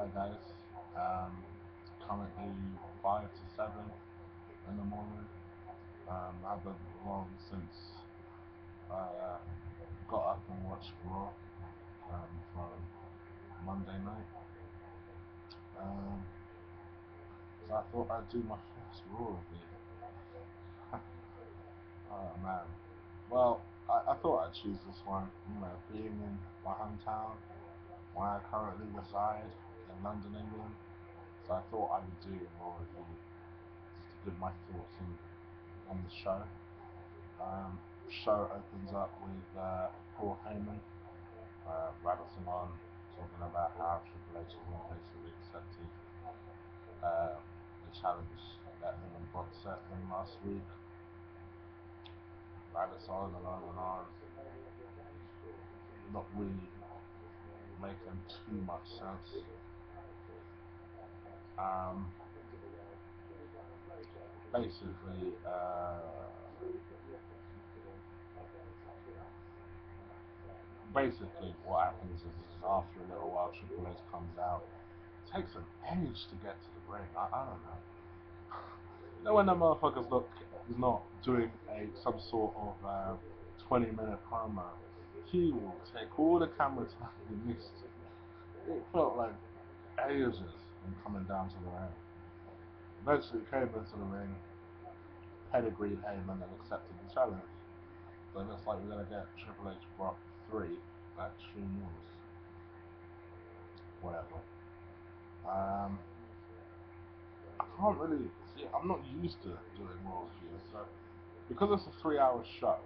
Hi guys. Um, Currently 5 to 7 in the morning. I've been long since I got up and watched Raw from Monday night. Um, so I thought I'd do my first Raw review. Oh man. Well, I thought I'd choose this one. Being in my hometown, where I currently reside in London, England. So I thought I would do a Raw review just to give my thoughts on the show. Show opens up with Paul Heyman rabbiting on, talking about how Triple H has basically accepted the challenge that him and Brock set him last week. Rabbits on and on and on, not really making too much sense. Um, basically, basically, what happens is after a little while, Triple H comes out. It takes an age to get to the ring. I don't know. You know when the motherfuckers look is not doing some sort of 20-minute promo, he will take all the camera time he missed. It felt like ages in coming down to the ring. Eventually came into the ring, pedigreed Heyman and accepted the challenge. So it looks like we're gonna get Triple H Brock 3 at Extreme Rules. Whatever. Um, I can't really see. I'm not used to doing Raw reviews, so because it's a 3-hour show,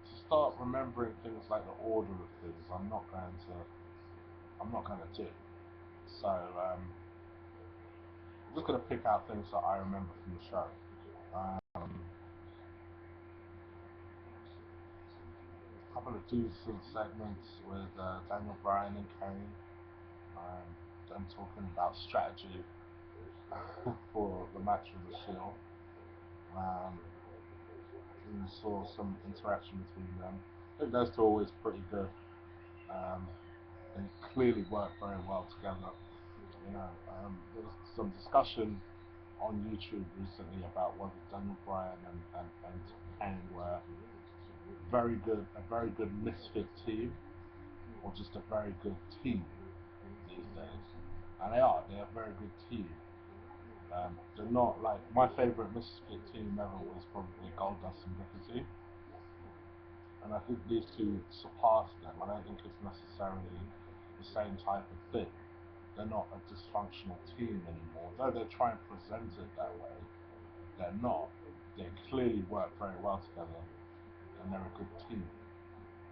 to start remembering things like the order of things, I'm not going to do. So I'm just going to pick out things that I remember from the show. A couple of decent segments with Daniel Bryan and Kane. Them talking about strategy for the match with the Shield. Um, we saw some interaction between them. I think those two are always pretty good. Um, they clearly work very well together. There was some discussion on YouTube recently about whether Daniel Bryan and Kane were a very good misfit team, or just a very good team these days. And they're a very good team. They're not like my favorite misfit team ever was probably Goldust and Booker T, and I think these two surpass them. I don't think it's necessarily the same type of thing. They're not a dysfunctional team anymore, though they try and present it that way. They're not. They clearly work very well together, and they're a good team.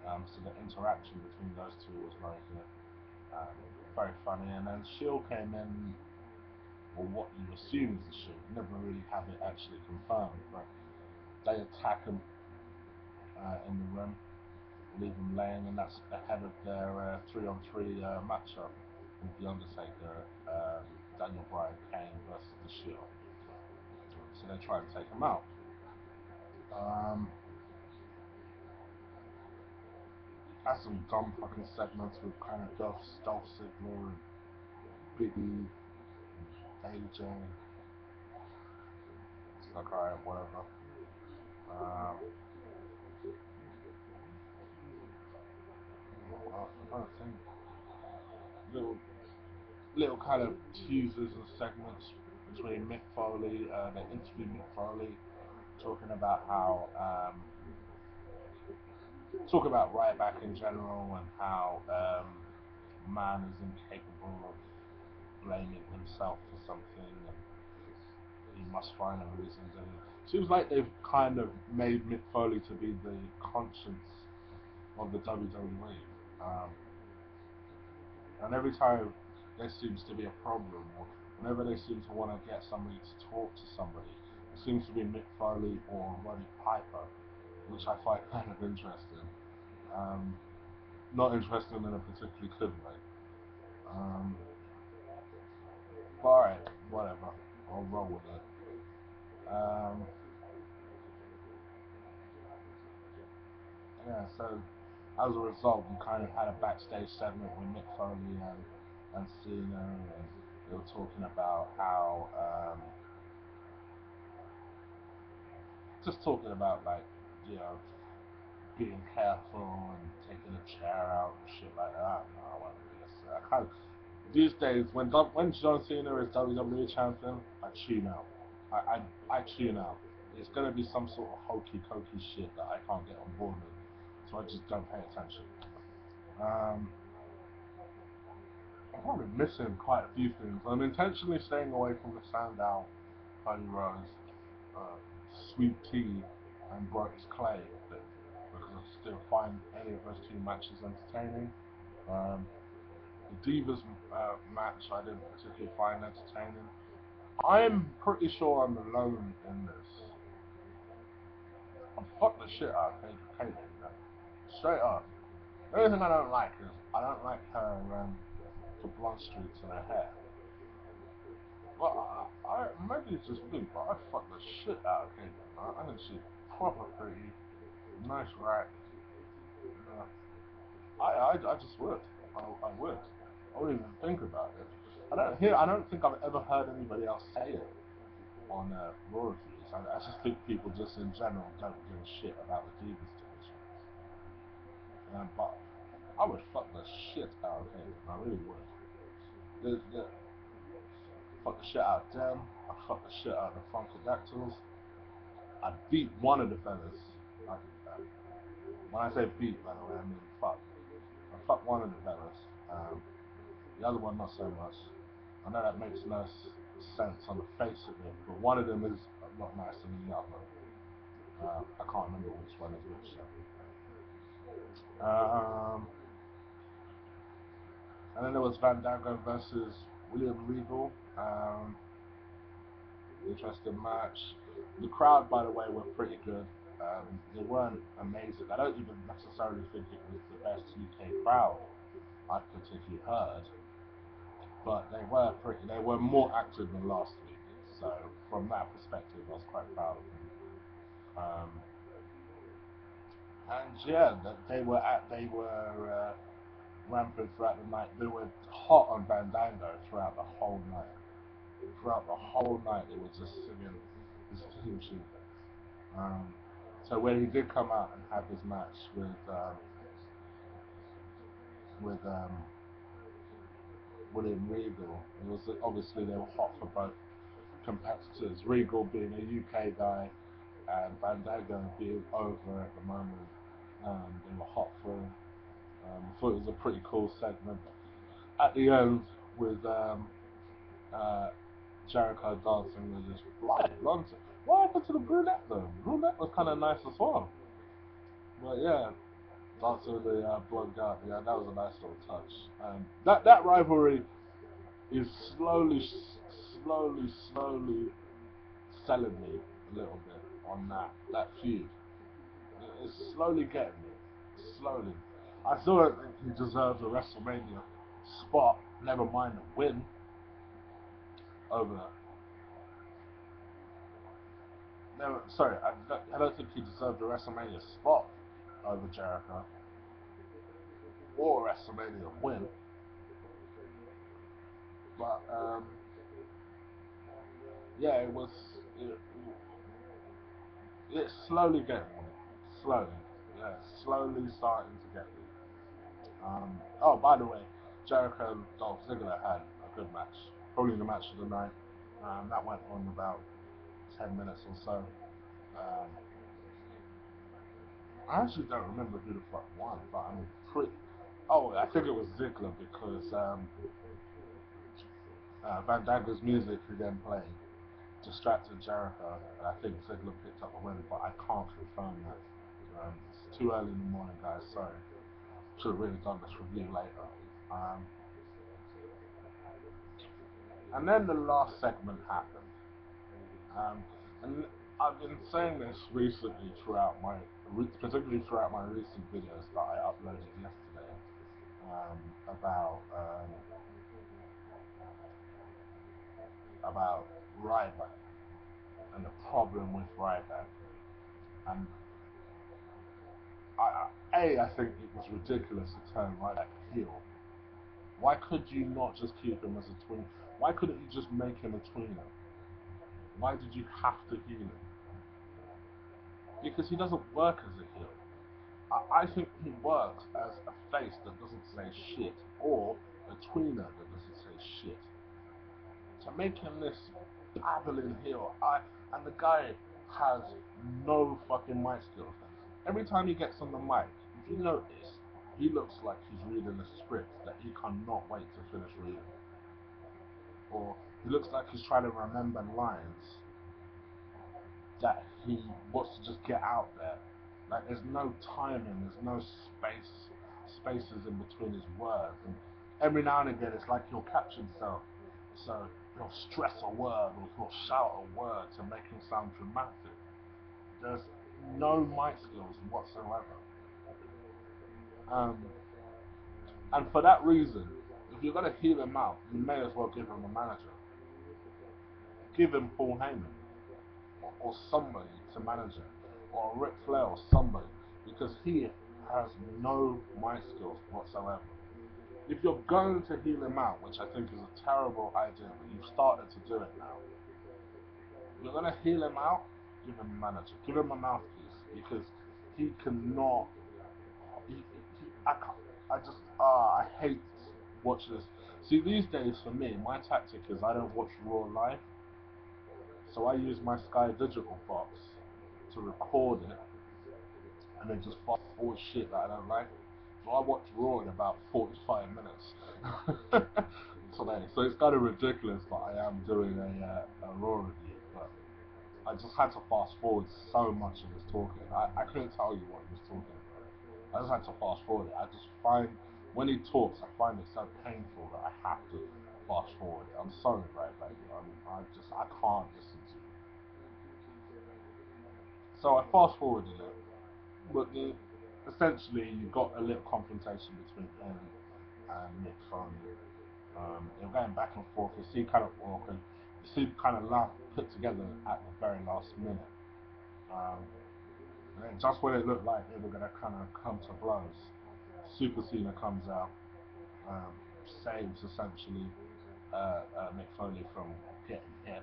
So the interaction between those two was very good, um, very funny. And then Shield came in, or what you assume is the Shield. You never really have it actually confirmed, but they attack him in the room, leave him laying, and that's ahead of their 3-on-3 matchup with the Undertaker, Daniel Bryan, Kane versus the Shield. So they try and take him out. Um, Had some dumb fucking segments with kind of Dolph Ziggler and Big E and AJ. It's like, alright, whatever. Um, I'm trying to think. Little, little kind of teasers and segments between Mick Foley. They interviewed Mick Foley talking about how, talk about Ryback in general and how man is incapable of blaming himself for something, and he must find a reason to. Seems like they've kind of made Mick Foley to be the conscience of the WWE. Um, and every time there seems to be a problem, or whenever they seem to want to get somebody to talk to somebody, it seems to be Mick Foley or Roddy Piper, which I find kind of interesting. Um, Not interesting in a particularly good way. Um, but alright, whatever. I'll roll with it. Um, yeah, so as a result, you kind of had a backstage segment with Mick Foley and Cena, and they were talking about how just talking about like you know being careful and taking a chair out and shit like that. No, I won't really listen. I can't. These days, when John Cena is WWE champion, I tune out. I tune out. It's gonna be some sort of hokey cokey shit that I can't get on board with, so I just don't pay attention. Um, I'm probably missing quite a few things. I'm intentionally staying away from the Sandow, Cody Rhodes, uh, Sweet Tea, and Brodus Clay bit, because I still find any of those two matches entertaining. Um, the Divas match I didn't particularly find entertaining. I'm pretty sure I'm alone in this. I fuck the shit out of Kaylee, you know. Straight up. The only thing I don't like is I don't like her the blonde streaks in her hair. Well, maybe it's just me, but I fuck the shit out of Kaylee. I think she's proper pretty, nice rack. Uh, I just would. I would. I wouldn't even think about it. I don't think I've ever heard anybody else say it on Raw reviews. I just think people just in general don't give a shit about the Divas division. But I would fuck the shit out of him. I really would. Fuck the shit out of them. I fuck the shit out of the Funkadactyls. I beat one of the fellas. Like, when I say beat, by the way, I mean fuck. I fucked one of the fellas. The other one not so much. I know that makes no sense on the face of it, but one of them is a lot nicer than the other. I can't remember which one is which. And then there was Van Dago versus William Regal. Interesting match. The crowd, by the way, were pretty good. They weren't amazing. I don't even necessarily think it was the best UK crowd I've particularly heard, but they were pretty. They were more active than last week. So from that perspective, I was quite proud of them. Um, and yeah, they were rampant throughout the night. They were hot on Bandango throughout the whole night. Throughout the whole night, they were just singing this theme tune. Um, so when he did come out and have his match with William Regal, it was obviously they were hot for both competitors. Regal being a UK guy and Bandago being over at the moment. They were hot for. I thought it was a pretty cool segment at the end with uh, Jericho dancing with this blonde. What happened to the brunette though? Brunette was kind of nice as well. But yeah, dancing with the blonde guy. Yeah, that was a nice little touch. That rivalry is slowly selling me a little bit on that feud. It's slowly getting me. Slowly. I still don't think he deserves a WrestleMania spot. Never mind a win over. Never. Sorry, I don't think he deserved a WrestleMania spot over Jericho or a WrestleMania win. But yeah, it was. It, it's slowly getting me. Slowly. Yeah, slowly starting to get me. Oh, by the way, Jericho and Dolph Ziggler had a good match. Probably the match of the night. That went on about 10 minutes or so. Um, I actually don't remember who the fuck won, but I'm pretty. Oh, I think it was Ziggler because Van Dago's music again playing distracted Jericho, and I think Ziggler picked up the win, but I can't confirm that. It's too early in the morning, guys. Sorry. Should have really done this review later. Um, and then the last segment happened. And I've been saying this recently particularly throughout my recent videos that I uploaded yesterday um, about um, about Ryback and the problem with Ryback. And I think it was ridiculous to turn Ryback heel. Why could you not just keep him as a tween? Why couldn't you just make him a tweener? Why did you have to heel him? Because he doesn't work as a heel. I think he works as a face that doesn't say shit, or a tweener that doesn't say shit. To make him this babbling heel, and the guy has no fucking mic skills. Every time he gets on the mic, if you notice, he looks like he's reading a script that he cannot wait to finish reading. Or he looks like he's trying to remember lines that he wants to just get out there. Like there's no timing, there's no spaces in between his words. And every now and again, it's like he'll catch himself. So he'll stress a word or he'll shout a word to make him sound dramatic. There's no mic skills whatsoever. Um, and for that reason, if you're going to heal him out, you may as well give him a manager. Give him Paul Heyman or somebody to manage him, or Ric Flair or somebody, because he has no mic skills whatsoever. If you're going to heal him out, which I think is a terrible idea, but you've started to do it now, if you're going to heal him out, give him a manager, give him a mouthpiece, because he cannot. I can't. I hate watching this. See, these days for me, my tactic is I don't watch Raw live, so I use my Sky Digital box to record it, and then just fast forward shit that I don't like. So I watch Raw in about 45 minutes today. So it's kind of ridiculous that I am doing a Raw review, but I just had to fast forward so much of his talking. I couldn't tell you what he was talking about. I just had to fast forward it. I just find, when he talks, I find it so painful that I have to fast forward it. I'm sorry, right, baby. I can't listen to you. So I fast forwarded it, but essentially you got a little confrontation between him and Mick Foley. They're going back and forth. You see kind of awkward. You see kind of laugh put together at the very last minute. Um, and then just when it looked like they were going to kind of come to blows, Super Cena comes out, um, saves essentially Mick Foley from getting hit.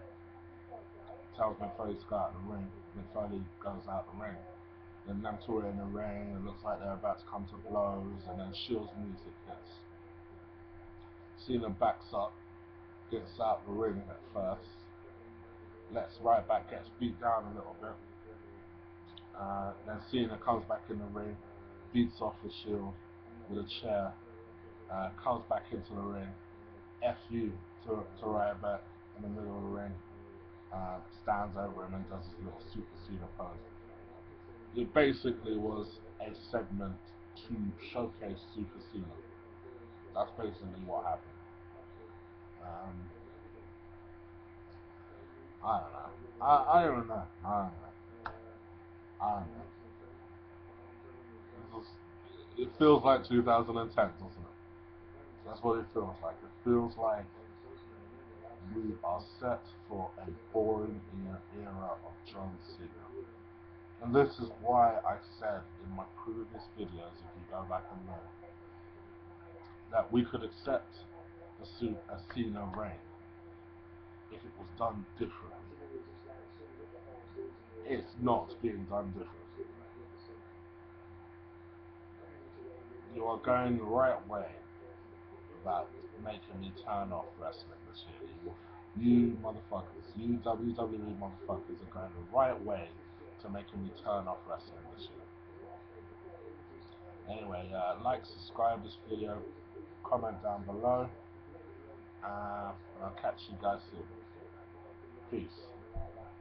Tells Mick Foley to go out the ring. Mick Foley goes out the ring. Then them two are in the ring. It looks like they're about to come to blows, and then Shield's music hits. Cena backs up, gets out the ring at first. Lets Ryback gets beat down a little bit. Then Cena comes back in the ring, beats off the Shield with a chair, comes back into the ring, F you to Ryback in the middle of the ring, stands over him and does his little Super Cena pose. It basically was a segment to showcase Super Cena. That's basically what happened. Um, I don't know. I don't know. I don't know. I don't know. It feels like 2010, doesn't it? That's what it feels like. It feels like we are set for a boring era of John Cena. And this is why I said in my previous videos, if you go back and look, that we could accept a Cena reign if it was done differently. It's not being done differently. You are going the right way about making me turn off wrestling this year. You motherfuckers, you WWE motherfuckers are going the right way to making me turn off wrestling this year. Anyway, like, subscribe this video, comment down below, and I'll catch you guys soon. Peace.